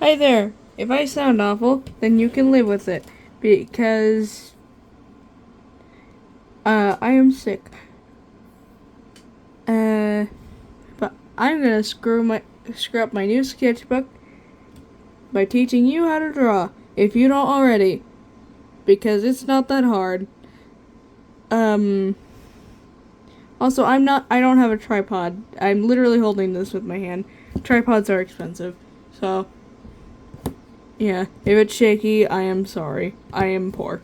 Hi there. If I sound awful, then you can live with it. Because, I am sick. But I'm gonna screw up my new sketchbook by teaching you how to draw, if you don't already. Because it's not that hard. Also, I don't have a tripod. I'm literally holding this with my hand. Tripods are expensive. So, yeah, if it's shaky, I am sorry. I am poor.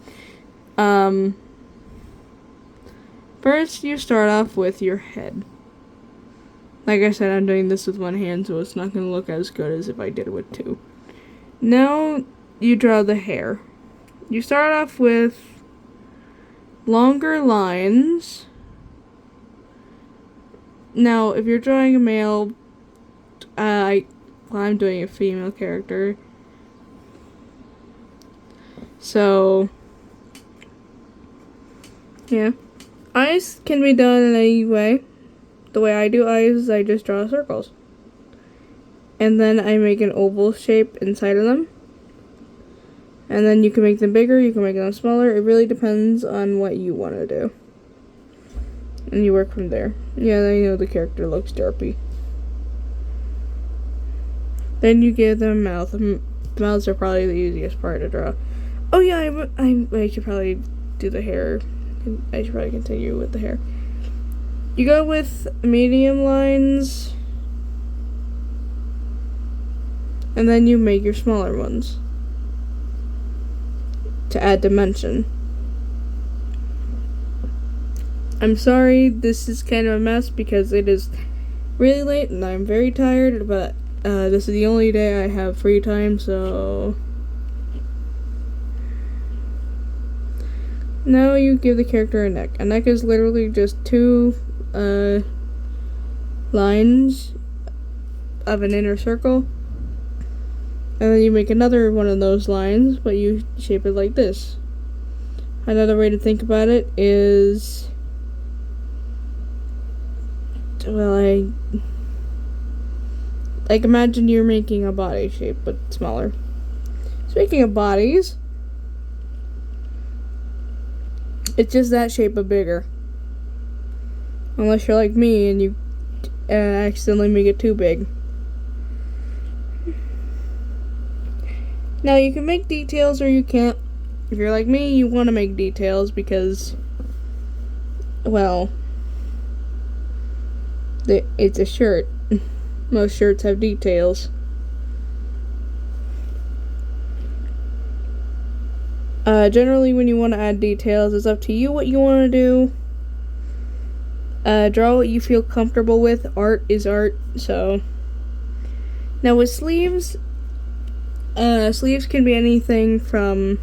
First you start off with your head. Like I said, I'm doing this with one hand, so it's not going to look as good as if I did it with two. Now you draw the hair. You start off with longer lines. Now, if you're drawing a male, I'm doing a female character. So, yeah. Eyes can be done in any way. The way I do eyes is I just draw circles. And then I make an oval shape inside of them. And then you can make them bigger, you can make them smaller. It really depends on what you want to do. And you work from there. Yeah, I know the character looks derpy. Then you give them a mouth. Mouths are probably the easiest part to draw. Oh yeah, I should probably do the hair. I should probably continue with the hair. You go with medium lines. And then you make your smaller ones to add dimension. I'm sorry this is kind of a mess because it is really late and I'm very tired, but this is the only day I have free time, so now you give the character a neck. A neck is literally just two lines of an inner circle. And then you make another one of those lines, but you shape it like this. Another way to think about it is, well, like imagine you're making a body shape, but smaller. Speaking of bodies, it's just that shape, but bigger. Unless you're like me and you accidentally make it too big. Now, you can make details or you can't. If you're like me, you want to make details because, well, it's a shirt. Most shirts have details. Generally, when you want to add details, it's up to you what you want to do. Draw what you feel comfortable with. Art is art, so. Now, with sleeves, sleeves can be anything from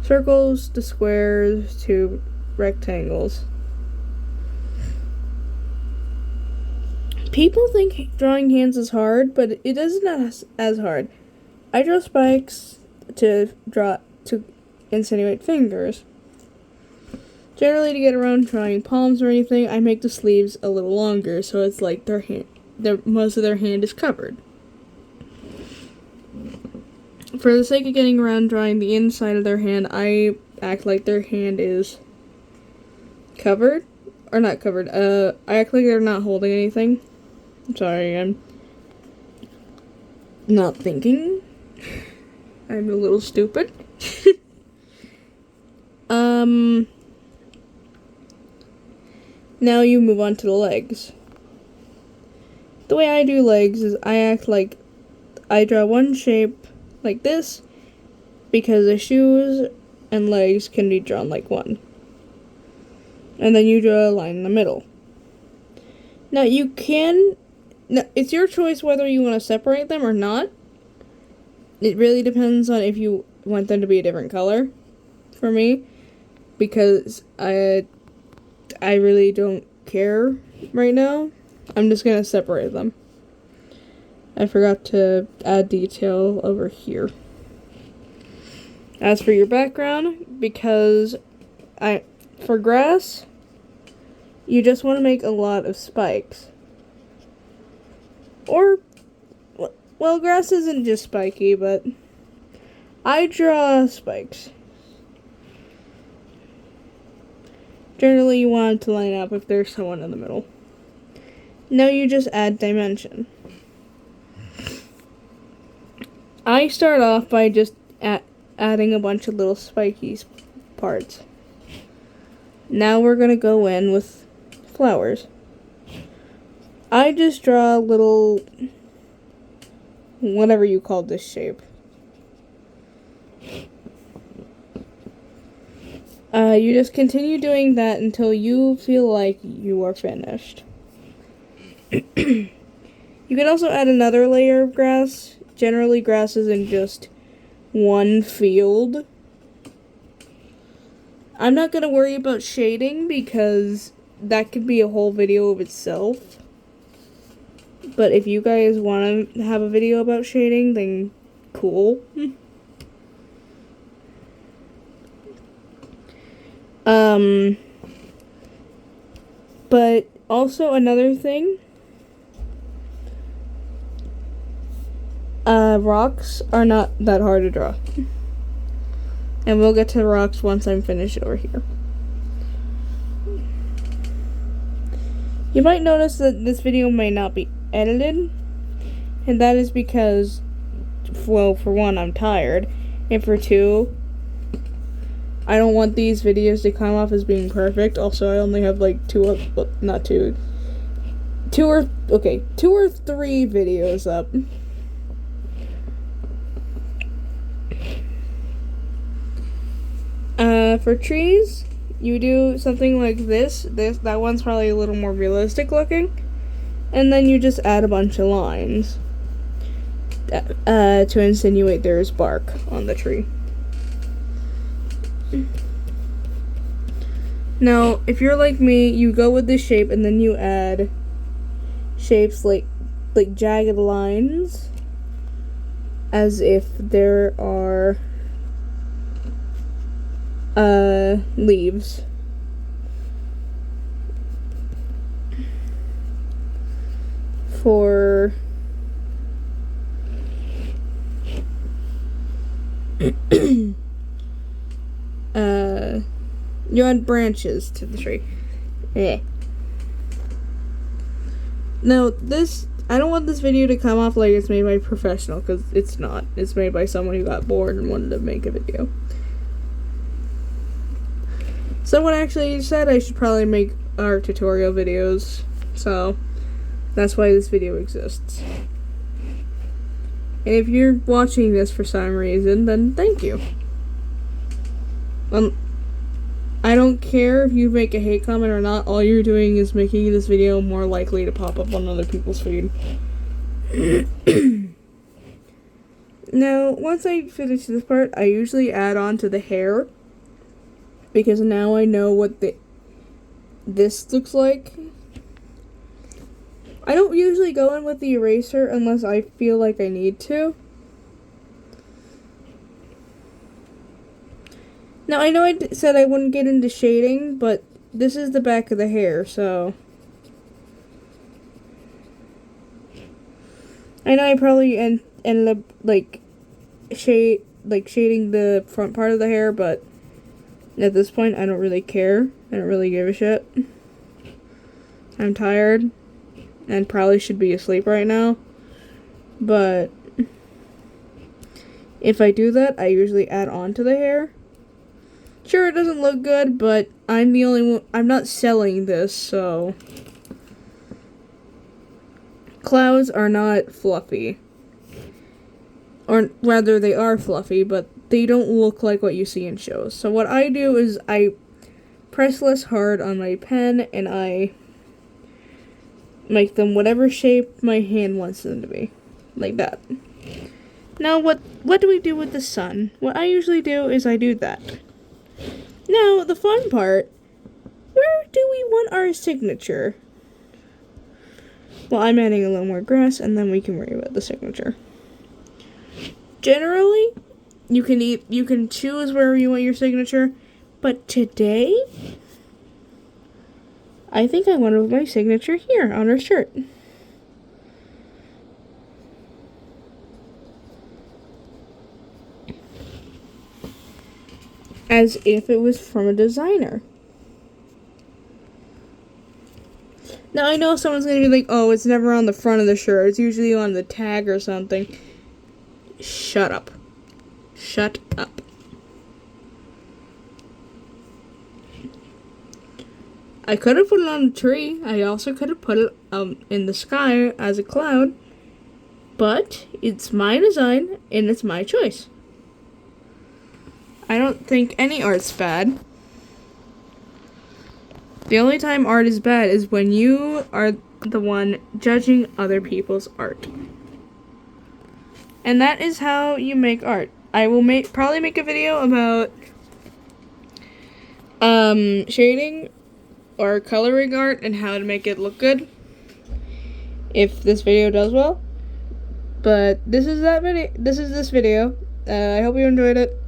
circles to squares to rectangles. People think drawing hands is hard, but it is not as hard. I draw spikes to insinuate fingers. Generally, to get around drawing palms or anything, I make the sleeves a little longer, so it's like most of their hand is covered. For the sake of getting around drawing the inside of their hand, I act like their hand is covered. Or not covered. I act like they're not holding anything. I'm sorry, I'm not thinking. I'm a little stupid. Now you move on to the legs. The way I do legs is I act like I draw one shape like this, because the shoes and legs can be drawn like one. And then you draw a line in the middle. Now it's your choice whether you want to separate them or not. It really depends on if you want them to be a different color, for me, because I really don't care right now. I'm just gonna separate them. I forgot to add detail over here. As for your background, because for grass, you just want to make a lot of spikes. Or well, grass isn't just spiky, but I draw spikes. Generally, you want it to line up if there's someone in the middle. Now you just add dimension. I start off by just adding a bunch of little spiky parts. Now we're going to go in with flowers. I just draw little, whatever you call this shape. You just continue doing that until you feel like you are finished. You can also add another layer of grass. Generally, grass is in just one field. I'm not going to worry about shading because that could be a whole video of itself. But if you guys want to have a video about shading, then cool. But also another thing, rocks are not that hard to draw. And we'll get to rocks once I'm finished over here. You might notice that this video may not be edited, and that is because, well, for one, I'm tired, and for two, I don't want these videos to come off as being perfect. Also, I only have like two or three videos up. For trees, you do something like this. That one's probably a little more realistic looking. And then you just add a bunch of lines to insinuate there is bark on the tree. Now, if you're like me, you go with this shape and then you add shapes like jagged lines, as if there are leaves. For you add branches to the tree. Now this, I don't want this video to come off like it's made by a professional, because it's not. It's made by someone who got bored and wanted to make a video. Someone actually said I should probably make art tutorial videos, so that's why this video exists. And if you're watching this for some reason, then thank you. I don't care if you make a hate comment or not, all you're doing is making this video more likely to pop up on other people's feed. Now, once I finish this part, I usually add on to the hair, because now I know what this looks like. I don't usually go in with the eraser unless I feel like I need to. Now, I know I said I wouldn't get into shading, but this is the back of the hair, so I know I probably ended up shading the front part of the hair, but at this point I don't really care. I don't really give a shit. I'm tired and probably should be asleep right now, but if I do that, I usually add on to the hair. Sure, it doesn't look good, but I'm the only one. I'm not selling this, so clouds are not fluffy. Or rather, they are fluffy, but they don't look like what you see in shows. So what I do is I press less hard on my pen, and I make them whatever shape my hand wants them to be. Like that. Now, what do we do with the sun? What I usually do is I do that. Now, the fun part, where do we want our signature? Well, I'm adding a little more grass, and then we can worry about the signature. Generally, you can choose where you want your signature, but today, I think I want to put my signature here on her shirt. as if it was from a designer. Now, I know someone's going to be like, oh, it's never on the front of the shirt. It's usually on the tag or something. Shut up. Shut up. I could have put it on a tree. I also could have put it in the sky as a cloud. But it's my design, and it's my choice. I don't think any art's bad. The only time art is bad is when you are the one judging other people's art. And that is how you make art. I will probably make a video about shading or coloring art and how to make it look good if this video does well. But this is this video. I hope you enjoyed it.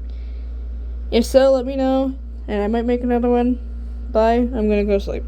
If so, let me know, and I might make another one. Bye. I'm gonna go sleep.